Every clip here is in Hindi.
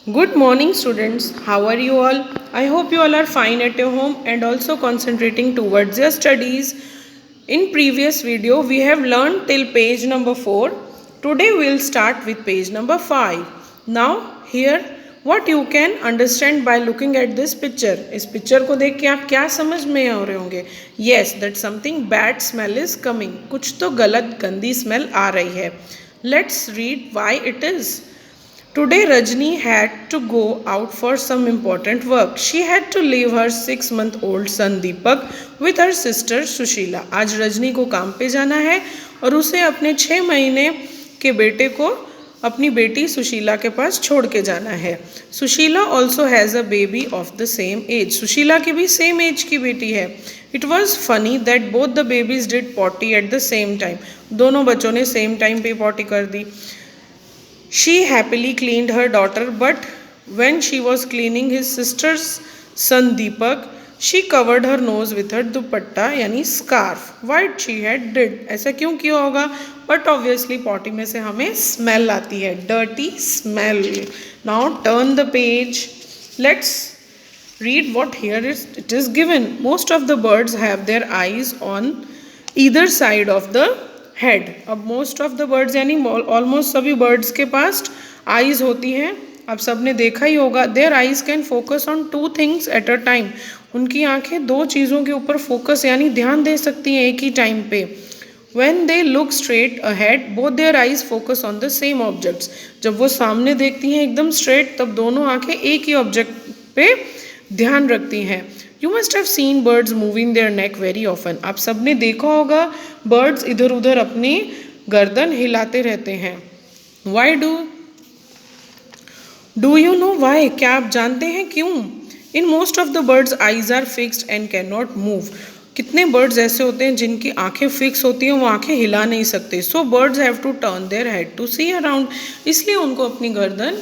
Good morning, students. How are you all? I hope you all are fine at your home and also concentrating towards your studies. In previous video, we have learned till page number 4. Today, we'll start with page number 5. Now, here, what you can understand by looking at this picture. इस picture को देख के आप क्या समझ में आ रहे होंगे? Yes, that something bad smell is coming. कुछ तो गलत गंदी smell आ रही है. Let's read why it is. Today Rajni had to go out for some important work. She had to leave her 6-month-old son Deepak with her sister Sushila. आज रजनी को काम पे जाना है और उसे अपने 6 महीने के बेटे को अपनी बेटी सुशीला के पास छोड़ के जाना है. Sushila also has a baby of the same age. Sushila की भी सेम एज की बेटी है. It was funny that both the babies did potty at the same time. दोनों बच्चों ने सेम टाइम पे पॉटी कर दी. She happily cleaned her daughter, but when she was cleaning his sister's son Deepak, she covered her nose with her dupatta यानी scarf. What she had did? ऐसा क्यों किया होगा? But obviously potty में से हमें smell आती है, dirty smell. Now turn the page. Let's read what here it is given. Most of the birds have their eyes on either side of the head. अब मोस्ट ऑफ द बर्ड्स यानी ऑलमोस्ट सभी बर्ड्स के पास आइज़ होती हैं. आप सब ने देखा ही होगा. There eyes can focus on 2 things at a time. उनकी आंखें 2 चीज़ों के ऊपर फोकस यानी ध्यान दे सकती हैं एक ही टाइम पे. When they look straight ahead, both their eyes focus on the same objects. जब वो सामने देखती हैं एकदम स्ट्रेट, तब दोनों आंखें एक ही ऑब्जेक्ट पे ध्यान रखती हैं. You must have seen birds moving their neck very often. आप सब ने देखा होगा birds इधर उधर अपनी गर्दन हिलाते रहते हैं. Why do you know why? क्या आप जानते हैं क्यों? In most of the birds eyes are fixed and cannot move. कितने birds ऐसे होते हैं जिनकी आंखें फिक्स होती हैं, वो आंखें हिला नहीं सकते. So birds have to turn their head to see around. इसलिए उनको अपनी गर्दन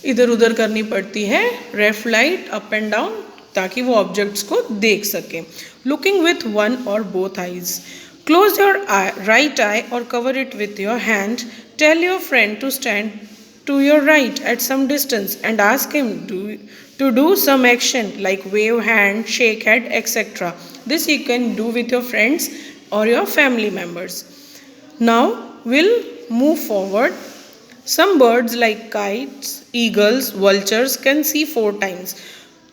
इधर उधर करनी पड़ती है, left right up and down, ताकि वो ऑब्जेक्ट्स को देख सके. Looking with one or both eyes. Close your right eye और cover it with your hand. Tell your friend to stand to your right at some distance and ask him to do some action like wave hand, shake head, etc. This you can do with your friends or your family members. Now we'll move forward. Some birds like kites, eagles, vultures can see 4 times.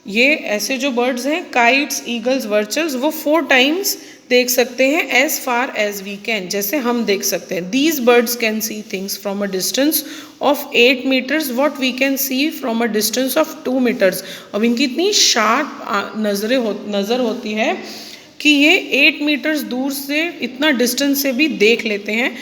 ये ऐसे जो बर्ड्स हैं काइट्स, ईगल्स, वर्चर्स, वो 4 टाइम्स देख सकते हैं as far as we can, जैसे हम देख सकते हैं. These birds can see things from a distance of 8 metres what we can see from a distance of 2 metres. अब इनकी इतनी शार्प नज़र होती है कि ये 8 मीटर्स दूर से इतना डिस्टेंस से भी देख लेते हैं,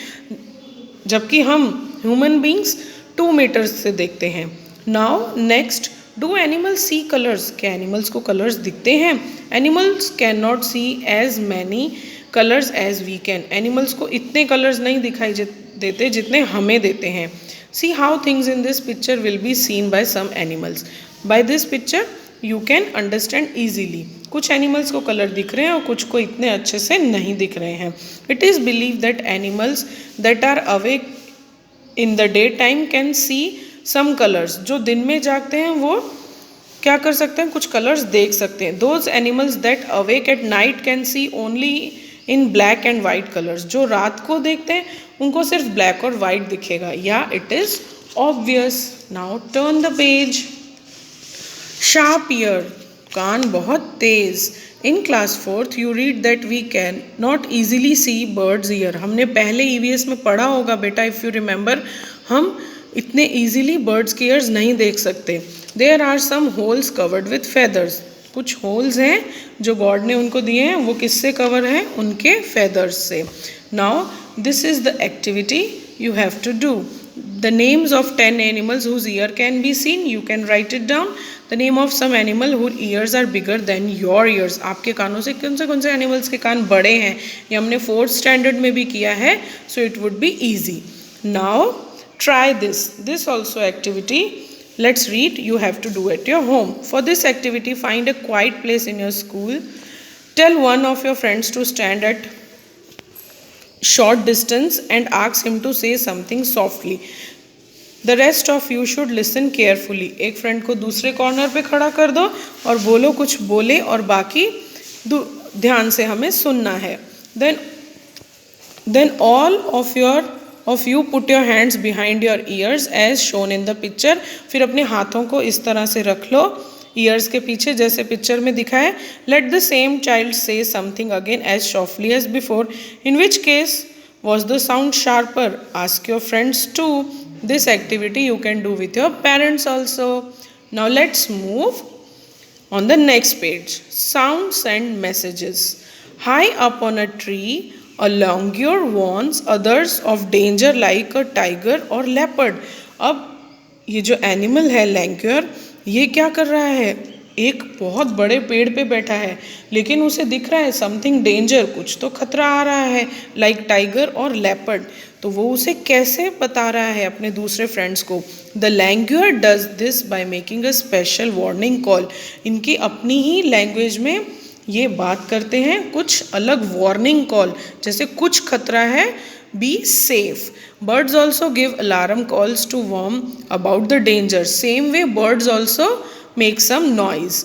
जबकि हम ह्यूमन बींग्स 2 मीटर्स से देखते हैं. Now next, do animals see colours? क्या एनिमल्स को कलर्स दिखते हैं? Animals can not see as many colours as we can. Animals को इतने कलर्स नहीं दिखाई देते जितने हमें देते हैं. See how things in this picture will be seen by some animals. By this picture you can understand easily. कुछ एनिमल्स को कलर दिख रहे हैं और कुछ को इतने अच्छे से नहीं दिख रहे हैं. It is believe that animals that are awake in the day time can see some colours. जो दिन में जागते हैं वो क्या कर सकते हैं? कुछ कलर्स देख सकते हैं. Those animals that awake at night can see only in black and white colours. जो रात को देखते हैं उनको सिर्फ ब्लैक और वाइट दिखेगा. या it is obvious. Now turn the page. Sharp ear, कान बहुत तेज. In class 4th you read that we can not easily see birds ear. हमने पहले EVS में पढ़ा होगा बेटा, इफ़ यू रिमेंबर. हम इतने ईजिली बर्ड्स के ईयर्स नहीं देख सकते. There are some holes covered with feathers. कुछ होल्स हैं जो गॉड ने उनको दिए हैं, वो किससे कवर हैं? उनके फेदर्स से. Now this is the activity you have to do. The names of 10 animals whose ear can be seen, you can write it down. The name of some animal whose ears are bigger than your ears. आपके कानों से कौन से एनिमल्स के कान बड़े हैं? ये हमने 4th स्टैंडर्ड में भी किया है, so it would be easy. Now try this. This also activity. Let's read. You have to do at your home. For this activity, find a quiet place in your school. Tell one of your friends to stand at short distance and ask him to say something softly. The rest of you should listen carefully. एक फ्रेंड को दूसरे कॉर्नर पे खड़ा कर दो और बोलो कुछ बोले और बाकी ध्यान से हमें सुनना है। Then all of you put your hands behind your ears as shown in the picture. फिर अपने हाथों को इस तरह से रख लो ईयर्स के पीछे जैसे पिक्चर में दिखा है। Let the same child say something again as softly as before. In which case was the sound sharper? Ask your friends too. This activity you can do with your parents also. Now let's move on the next page. Sounds and messages. High up on a tree, a langur warns others of danger like a tiger or leopard. अब ये जो एनिमल है लैंग्योर, ये क्या कर रहा है? एक बहुत बड़े पेड़ पे बैठा है लेकिन उसे दिख रहा है समथिंग डेंजर, कुछ तो खतरा आ रहा है, लाइक टाइगर और लेपर्ड। तो वो उसे कैसे बता रहा है अपने दूसरे फ्रेंड्स को? The language does this by making a special warning call. इनकी अपनी ही लैंग्वेज में ये बात करते हैं कुछ अलग वार्निंग कॉल, जैसे कुछ खतरा है, be safe. Birds also give alarm calls to warn about the danger. Same way birds also make some noise.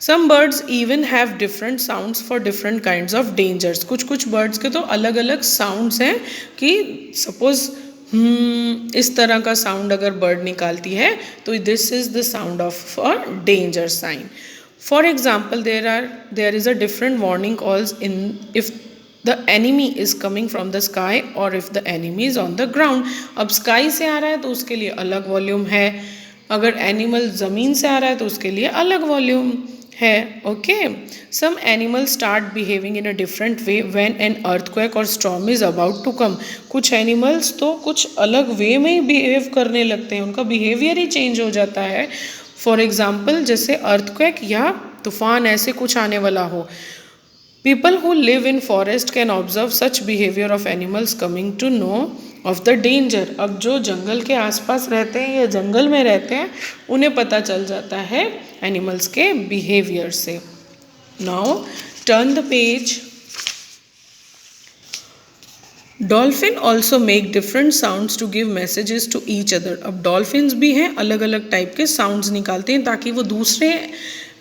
Some birds even have different sounds for different kinds of dangers. कुछ birds के तो अलग अलग sounds हैं कि suppose इस तरह का sound अगर bird निकालती है तो this is the sound of a danger sign. For example, there is a different warning calls in if the enemy is coming from the sky or if the enemy is on the ground. अब sky से आ रहा है तो उसके लिए अलग वॉल्यूम है, अगर एनिमल ज़मीन से आ रहा है तो उसके लिए अलग वॉल्यूम है। Okay, some animal start behaving in a different way when an earthquake or storm is about to come. कुछ एनिमल्स तो कुछ अलग वे में ही बिहेव करने लगते हैं, उनका बिहेवियर ही चेंज हो जाता है। फॉर एग्जाम्पल जैसे अर्थक्वेक या तूफान ऐसे कुछ आने वाला हो। People who live in forest can observe such behavior of animals coming to know of the danger. अब जो जंगल के आसपास रहते हैं या जंगल में रहते हैं उन्हें पता चल जाता है एनिमल्स के बिहेवियर से। Now turn the page. Dolphin also make different sounds to give messages to each other. अब डॉल्फिन्स भी हैं, अलग अलग टाइप के साउंड्स निकालते हैं ताकि वो दूसरे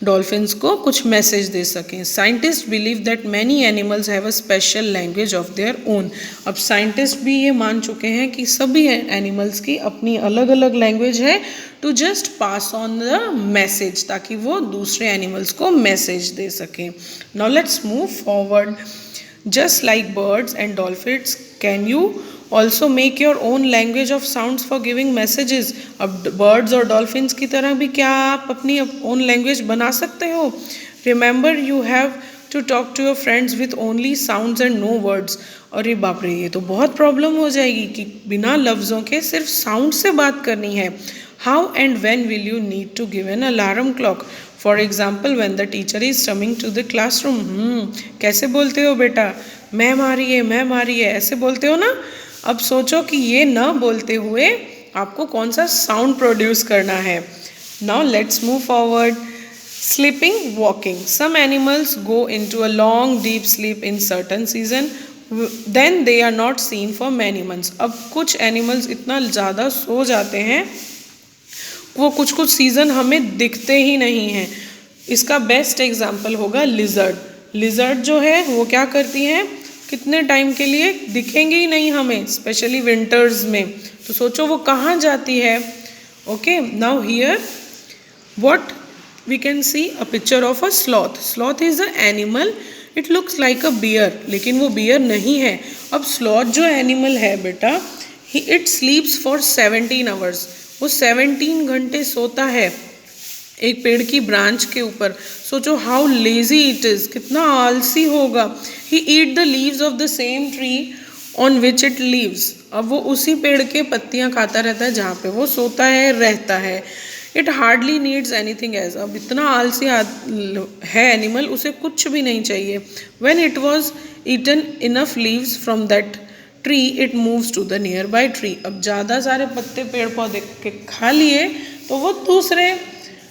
डॉल्फिन्स को कुछ मैसेज दे सकें। Scientist believe that many animals have a special language of their own. अब साइंटिस्ट भी ये मान चुके हैं कि सभी एनिमल्स की अपनी अलग अलग लैंग्वेज है to just pass on the message, ताकि वो दूसरे एनिमल्स को मैसेज दे सकें। Now let's move forward. Just like birds and dolphins, can you also make your own language of sounds for giving messages. अब बर्ड्स और डॉल्फिन्स की तरह भी क्या आप अपनी ओन लैंग्वेज बना सकते हो? Remember you have to talk to your friends with only sounds and no words. अरे बाप रे, ये तो बहुत प्रॉब्लम हो जाएगी कि बिना लफ्ज़ों के सिर्फ साउंड से बात करनी है। How and when will you need to give an alarm clock? For example when the teacher is coming to the classroom. कैसे बोलते हो बेटा? मैम आ रही है, मैम आ रही है, ऐसे बोलते हो ना। अब सोचो कि ये न बोलते हुए आपको कौन सा साउंड प्रोड्यूस करना है। Now let's move forward. Sleeping, walking. Some animals go into a long deep sleep in certain season, then they are not seen for many months. अब कुछ एनिमल्स इतना ज़्यादा सो जाते हैं वो कुछ कुछ सीज़न हमें दिखते ही नहीं हैं। इसका बेस्ट एग्जाम्पल होगा लिजर्ड। लिजर्ड जो है वो क्या करती हैं, कितने टाइम के लिए दिखेंगे ही नहीं हमें, स्पेशली विंटर्स में। तो सोचो वो कहाँ जाती है। Okay, now here what we can see a picture of a sloth. Sloth is a animal, it looks like a bear, लेकिन वो बियर नहीं है। अब स्लॉथ जो एनिमल है बेटा, इट स्लीप्स फॉर 17 आवर्स। वो 17 घंटे सोता है एक पेड़ की ब्रांच के ऊपर। सोचो हाउ लेजी इट इज़, कितना आलसी होगा। He eat the leaves of the same tree on which it lives. अब वो उसी पेड़ के पत्तियां खाता रहता है जहाँ पे वो सोता है, रहता है। It hardly needs anything as. अब इतना आलसी है एनिमल, उसे कुछ भी नहीं चाहिए। When it was eaten enough leaves from that tree it moves to the nearby tree. अब ज़्यादा सारे पत्ते पेड़ पौधे के खा लिए तो वो दूसरे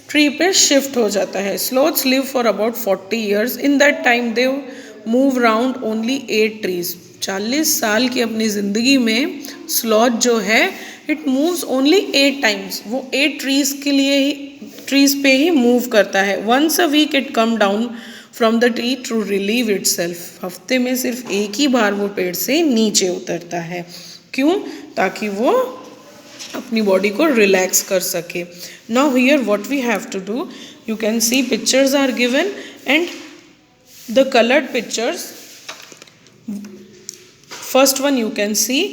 ट्री पे शिफ्ट हो जाता है। Sloths live for about 40 years. In that time they move round only 8 trees. 40 साल की अपनी ज़िंदगी में स्लॉथ जो है इट मूव्स ओनली 8 टाइम्स, वो 8 ट्रीज के लिए ही, ट्रीज पे ही मूव करता है। Once a week it come down from the tree to relieve itself, हफ्ते में सिर्फ एक ही बार वो पेड़ से नीचे उतरता है। क्यों? ताकि वो अपनी बॉडी को रिलैक्स कर सके। Now here what we have to do, you can see pictures are given and the coloured pictures. First one you can see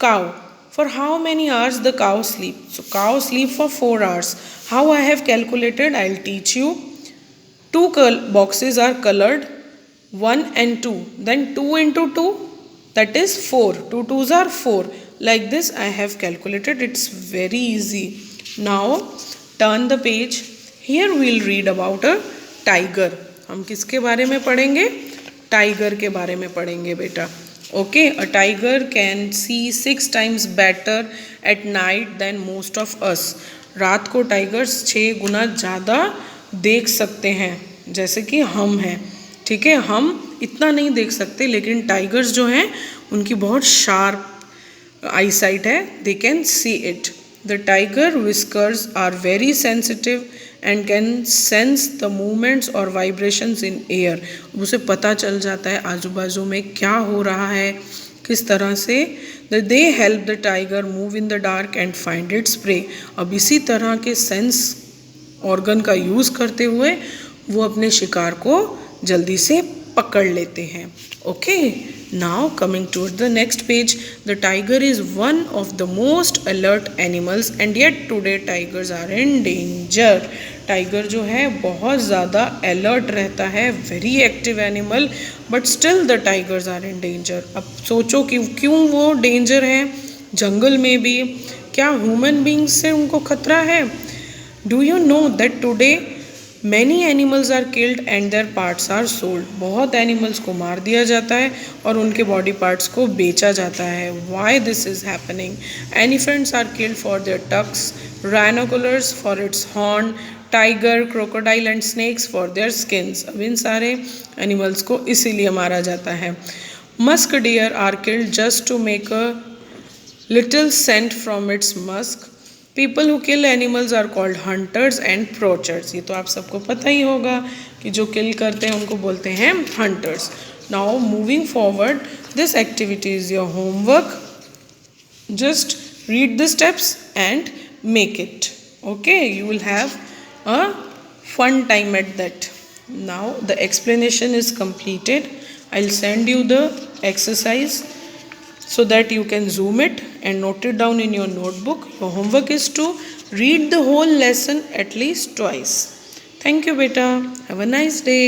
cow. For how many hours the cow sleep? So cow sleep for 4 hours. How I have calculated? I'll teach you. Two boxes are colored, 1 and 2. Then 2 into 2, that is 4. 2 twos are 4. Like this I have calculated. It's very easy. Now turn the page. Here we'll read about a tiger. हम किसके बारे में पढ़ेंगे? टाइगर के बारे में पढ़ेंगे बेटा। Okay, a tiger can see 6 times better at night than most of us. रात को टाइगर्स 6 गुना ज़्यादा देख सकते हैं जैसे कि हम हैं। ठीक है, हम इतना नहीं देख सकते, लेकिन टाइगर्स जो हैं उनकी बहुत शार्प आई साइट है, they can see it. The tiger whiskers are very sensitive and can sense the movements or vibrations in air. उसे पता चल जाता है आजू बाजू में क्या हो रहा है, किस तरह से। They help the tiger move in the dark and find its prey. अब इसी तरह के सेंस ऑर्गन का यूज़ करते हुए वो अपने शिकार को जल्दी से पकड़ लेते हैं। Okay, now coming to the next page, the tiger is one of the most alert animals and yet today tigers are in danger. Tiger जो है बहुत ज़्यादा अलर्ट रहता है, very active animal, but still the tigers are in danger. अब सोचो कि क्यों वो डेंजर है जंगल में भी, क्या ह्यूमन बींग्स से उनको खतरा है? Do you know that today many animals are killed and their parts are sold. बहुत एनिमल्स को मार दिया जाता है और उनके बॉडी पार्ट्स को बेचा जाता है। Why this is happening? Elephants are killed for their tusks, rhinoceros for its horn, tiger, crocodile and snakes for their skins. अब इन सारे एनिमल्स को इसीलिए मारा जाता है। Musk deer are killed just to make a little scent from its musk. People who kill animals are called hunters and poachers. ये तो आप सबको पता ही होगा कि जो किल करते हैं उनको बोलते हैं hunters. Now moving forward, this activity is your homework. Just read the steps and make it. Okay, you will have a fun time at that. Now the explanation is completed. I'll send you the exercise so that you can zoom it and note it down in your notebook. Your homework is to read the whole lesson at least twice. Thank you beta. Have a nice day.